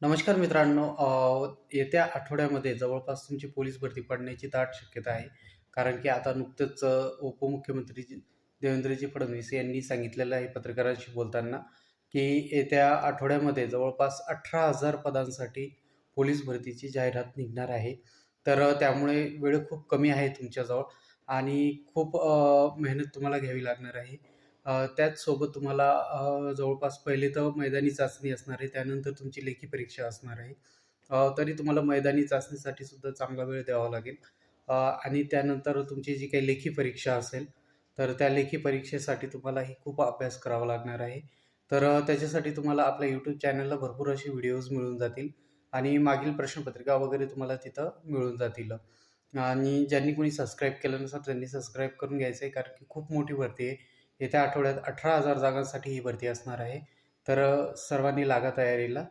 नमस्कार मित्रांनो. येत्या आठवड्यामध्ये जवळपास तुमची पोलीस भरती पडण्याची दाट शक्यता आहे. कारण की आता नुकतंच उपमुख्यमंत्री देवेंद्रजी फडणवीस यांनी सांगितलेलं आहे पत्रकारांशी बोलताना, की येत्या आठवड्यामध्ये जवळपास 18,000 पदांसाठी पोलीस भरतीची जाहिरात निघणार आहे. तर त्यामुळे वेळ खूप कमी आहे तुमच्याजवळ आणि खूप मेहनत तुम्हाला घ्यावी लागणार आहे. त्याचसोबत तुम्हाला जवळपास पहिले तर मैदानी चाचणी असणार आहे. त्यानंतर तुमची लेखी परीक्षा असणार आहे. तरी तुम्हाला मैदानी चाचणीसाठी सुद्धा चांगला वेळ द्यावा लागेल. आणि त्यानंतर तुमची जी काही लेखी परीक्षा असेल, तर त्या लेखी परीक्षेसाठी तुम्हालाही खूप अभ्यास करावा लागणार आहे. तर त्याच्यासाठी तुम्हाला आपल्या YouTube चॅनलला भरपूर असे व्हिडिओज मिळून जातील आणि मागील प्रश्नपत्रिका वगैरे तुम्हाला तिथं मिळून जातील. आणि ज्यांनी कोणी सबस्क्राईब केलं नसेल त्यांनी सबस्क्राईब करून घ्यायचं आहे, कारण की खूप मोठी भरती आहे. येत्या आठवड्यात 18,000 जागांसाठी ही भरती असणार आहे. तर सर्वांनी लागा तयारीला.